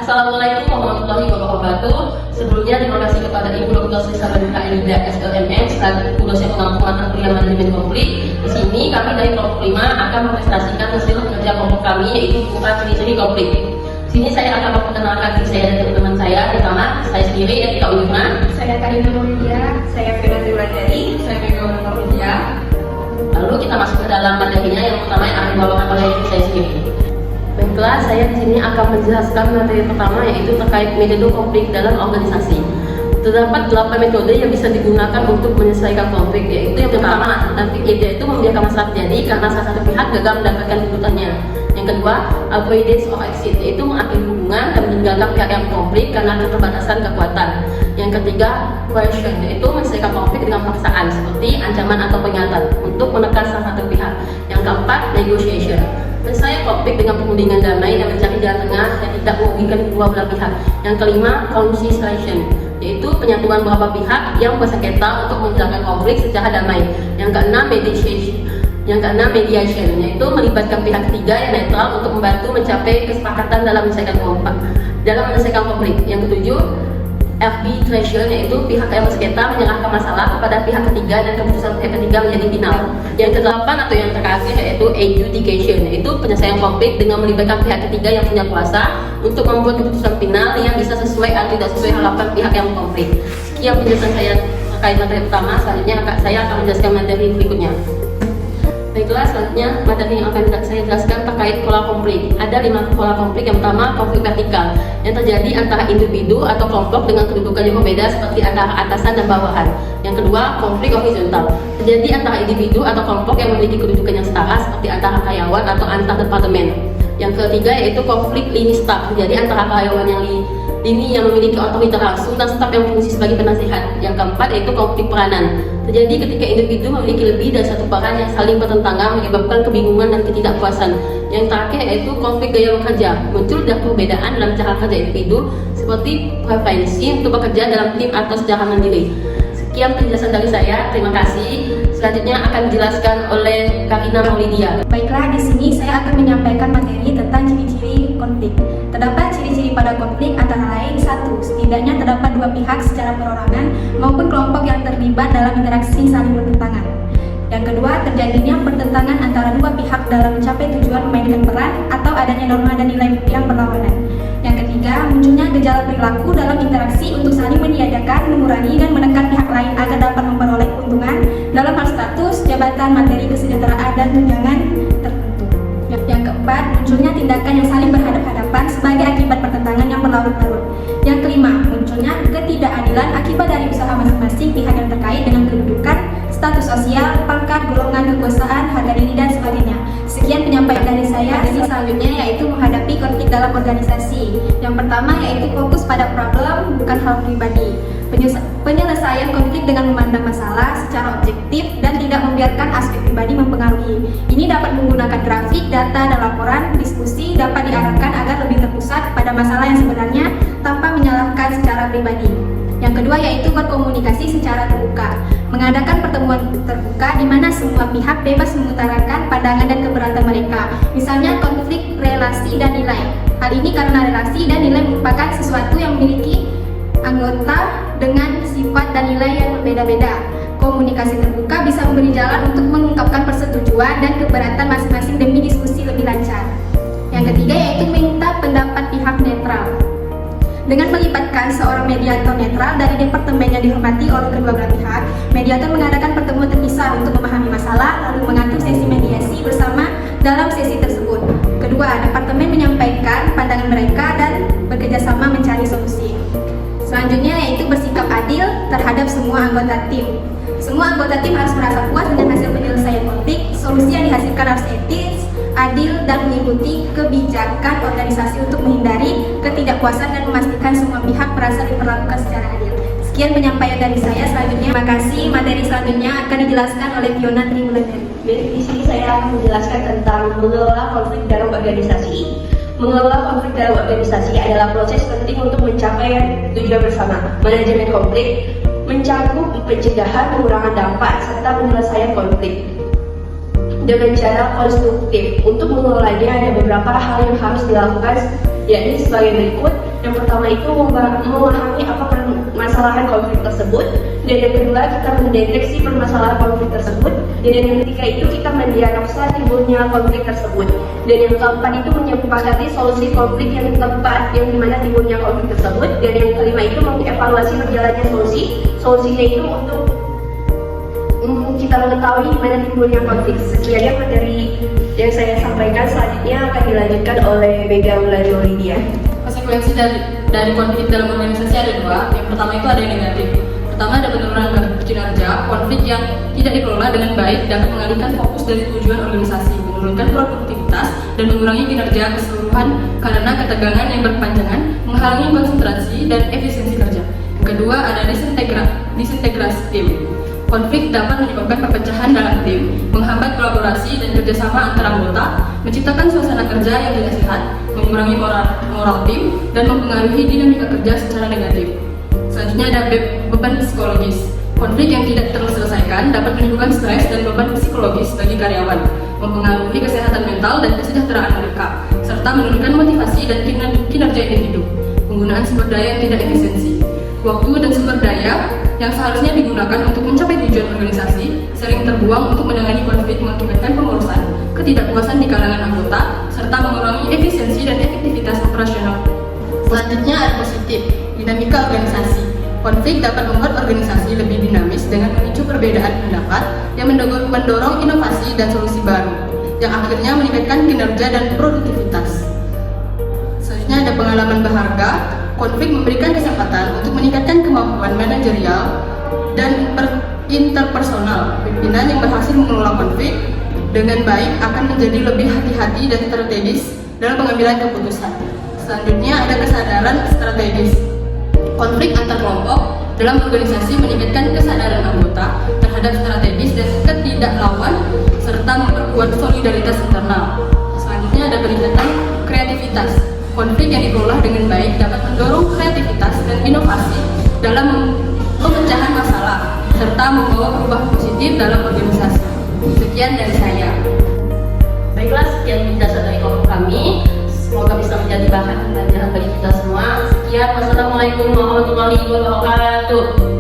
Assalamualaikum warahmatullahi wabarakatuh. Sebelumnya terima kasih kepada Ibu Dr. Sri Sabarita Elida SLMM selaku dosen pengampu mata kuliah manajemen konflik. Di sini kami dari kelompok 5 akan mempresentasikan hasil kerja kelompok kami, yaitu berupa ciri-ciri konflik. Di sini saya akan memperkenalkan diri saya dan teman-teman saya. Pertama, saya sendiri Etika Ulifna. Saya Karina Mulia, saya Fernanda Wulandari, saya Megawati Mulia. Lalu kita masuk ke dalam materinya. Yang pertama yang akan dibawakan oleh saya sendiri. Baiklah, saya di sini akan menjelaskan materi pertama, yaitu terkait metode konflik dalam organisasi. Terdapat 8 metode yang bisa digunakan untuk menyelesaikan konflik, yaitu yang pertama, yaitu membiarkan masalah terjadi karena salah satu pihak gagal mendapatkan tuntutannya. Yang kedua, avoidance of exit, yaitu mengakhiri hubungan dan meninggalkan pihak yang konflik karena keterbatasan kekuatan. Yang ketiga, coercion, yaitu menyelesaikan konflik dengan paksaan seperti ancaman atau peringatan untuk menekan salah satu pihak. Yang keempat, negotiation, menyelesaikan konflik dengan perundingan damai dan mencari jalan tengah yang tidak merugikan kedua belah pihak. Yang kelima, conciliation, yaitu penyatuan beberapa pihak yang bersengketa untuk menyelesaikan konflik secara damai. Yang keenam, mediation, yaitu melibatkan pihak ketiga yang netral untuk membantu mencapai kesepakatan dalam menyelesaikan konflik. Yang ketujuh, arbitration, yaitu pihak yang bersengketa menyerahkan masalah kepada pihak ketiga dan keputusan pihak ketiga menjadi final. Yang kedelapan atau yang terakhir yaitu adjudication, yaitu penyelesaian konflik dengan melibatkan pihak ketiga yang punya kuasa untuk membuat keputusan final yang bisa sesuai atau tidak sesuai harapan pihak yang konflik. Sekian penjelasan saya terkait materi pertama. Selanjutnya saya akan menjelaskan materi berikutnya. Baiklah, selanjutnya materi yang akan saya jelaskan terkait pola konflik. Ada 5 pola konflik. Yang pertama, konflik vertikal, yang terjadi antara individu atau kelompok dengan kedudukan yang berbeda seperti antara atasan dan bawahan. Yang kedua, konflik horizontal, terjadi antara individu atau kelompok yang memiliki kedudukan yang setara seperti antara karyawan atau antar departemen. Yang ketiga yaitu konflik lini staf, terjadi antara karyawan yang yang memiliki otoritas langsung dan staf yang berfungsi sebagai penasihat. Yang keempat yaitu konflik peranan, terjadi ketika individu memiliki lebih dari satu peran yang saling bertentangan menyebabkan kebingungan dan ketidakpuasan. Yang terakhir yaitu konflik gaya bekerja, muncul dari perbedaan dalam cara kerja individu seperti preferensi untuk bekerja dalam tim atau secara mandiri. Sekian penjelasan dari saya, terima kasih. Selanjutnya akan dijelaskan oleh Karina Maulidia. Baiklah, di sini saya akan menyampaikan materi tentang ciri-ciri konflik. Terdapat ciri-ciri pada konflik antara lain: 1. Setidaknya terdapat 2 pihak secara perorangan maupun kelompok yang terlibat dalam interaksi saling bertentangan. Yang kedua, terjadinya pertentangan antara 2 pihak dalam mencapai tujuan memainkan peran atau adanya norma dan nilai yang berlawanan. Yang ketiga, munculnya gejala perilaku dalam interaksi untuk saling meniadakan, mengurangi, dan menekan pihak lain agar dapat memperoleh keuntungan dalam hal status, jabatan, materi, kesejahteraan, dan tunjangan tertentu. Yang keempat, munculnya tindakan yang saling berhadapan sebagai akibat pertentangan yang berlarut-larut. Yang kelima, munculnya ketidakadilan akibat dari usaha masing-masing pihak yang terkait dengan kedudukan, status sosial, pangkat, golongan, kekuasaan, harga diri, dan sebagainya. Sekian penyampaian dari saya. Jadi selanjutnya yaitu menghadapi konflik dalam organisasi. Yang pertama yaitu fokus pada problem, bukan hal pribadi. Penyelesaian konflik dengan memandang masalah secara objektif dan tidak membiarkan aspek pribadi mempengaruhi. Ini dapat menggunakan grafik, data, dan laporan. Diskusi dapat diarahkan agar lebih terpusat pada masalah yang sebenarnya tanpa menyalahkan secara pribadi. Yang kedua yaitu berkomunikasi secara terbuka. Mengadakan pertemuan terbuka di mana semua pihak bebas mengutarakan pandangan dan keberatan mereka. Misalnya konflik relasi dan nilai. Hal ini karena relasi dan nilai merupakan sesuatu yang memiliki anggota dengan sifat dan nilai yang berbeda-beda. Komunikasi terbuka bisa memberi jalan untuk mengungkapkan persetujuan dan keberatan masing-masing demi diskusi lebih lancar. Yang ketiga yaitu minta pendapat pihak netral. Dengan melibatkan seorang mediator netral dari departemen yang dihormati oleh kedua belah pihak, mediator mengadakan pertemuan terpisah untuk memahami masalah, lalu mengatur sesi mediasi bersama dalam sesi tersebut. Kedua, departemen menyampaikan pandangan mereka dan bekerjasama mencari solusi. Selanjutnya yaitu bersikap adil terhadap semua anggota tim. Semua anggota tim harus merasa puas dengan hasil penyelesaian konflik. Solusi yang dihasilkan harus etis, adil, dan mengikuti kebijakan organisasi untuk menghindari ketidakpuasan dan memastikan semua pihak merasa diperlakukan secara adil. Sekian penyampaian dari saya. Selanjutnya, terima kasih. Materi selanjutnya akan dijelaskan oleh Fiona Triwulandari. Jadi di sini saya akan menjelaskan tentang mengelola konflik dalam organisasi. Mengelola konflik dalam organisasi adalah proses penting untuk mencapai tujuan bersama. Manajemen konflik mencakup pencegahan, pengurangan dampak, serta penyelesaian konflik dengan cara konstruktif. Untuk mengelolanya ada beberapa hal yang harus dilakukan, yakni sebagai berikut. Yang pertama itu memahami apa permasalahan konflik tersebut, dan yang kedua kita mendeteksi permasalahan konflik tersebut, dan yang ketiga itu kita mendiagnosa timbulnya konflik tersebut, dan yang keempat itu menyepakati solusi konflik yang tepat yang dimana timbulnya konflik tersebut, dan yang kelima itu mengevaluasi berjalannya solusinya itu untuk kita mengetahui mana timbulnya konflik. Sekian materi yang saya sampaikan, selanjutnya akan dilanjutkan oleh Mega Wulari Lydia. Konsekuensi dari konflik dalam organisasi ada dua. Yang pertama itu ada yang negatif. Pertama ada penurunan kinerja. Konflik yang tidak dikelola dengan baik dapat mengalihkan fokus dari tujuan organisasi, menurunkan produktivitas, dan mengurangi kinerja keseluruhan karena ketegangan yang berkepanjangan, menghalangi konsentrasi dan efisiensi kerja. Yang kedua ada disintegrasi tim. Konflik dapat menyebabkan perpecahan dalam tim, menghambat kolaborasi dan kerjasama antar anggota, menciptakan suasana kerja yang tidak sehat, mengurangi moral tim, dan mempengaruhi dinamika kerja secara negatif. Selanjutnya ada beban psikologis. Konflik yang tidak terselesaikan dapat menimbulkan stres dan beban psikologis bagi karyawan, mempengaruhi kesehatan mental dan kesejahteraan mereka, serta menurunkan motivasi dan kinerja individu. Penggunaan sumber daya yang tidak efisiensi. Waktu dan sumber daya yang seharusnya digunakan untuk mencapai tujuan organisasi sering terbuang untuk menangani konflik, mengakibatkan pemborosan, ketidakpuasan di kalangan anggota, serta mengurangi efisiensi dan efektivitas operasional. Selanjutnya ada positif, dinamika organisasi. Konflik dapat membuat organisasi lebih dinamis dengan memicu perbedaan pendapat yang mendorong inovasi dan solusi baru, yang akhirnya meningkatkan kinerja dan produktivitas. Selanjutnya ada pengalaman berharga. Konflik memberikan kesempatan untuk meningkatkan kemampuan manajerial dan interpersonal. Pimpinan yang berhasil mengelola konflik dengan baik akan menjadi lebih hati-hati dan strategis dalam pengambilan keputusan. Selanjutnya ada kesadaran strategis. Konflik antar kelompok dalam organisasi meningkatkan kesadaran anggota terhadap strategis dan ketidaklawan serta memperkuat solidaritas internal. Selanjutnya ada peningkatan kreativitas. Konflik yang dikelola dengan baik dapat mendorong kreativitas dan inovasi dalam pemecahan masalah serta membawa perubahan positif dalam organisasi. Sekian dari saya. Baiklah, sekian penjelasan dari kelompok kami. Semoga bisa menjadi bahan pembelajaran bagi kita semua. Sekian, wassalamualaikum warahmatullahi wabarakatuh.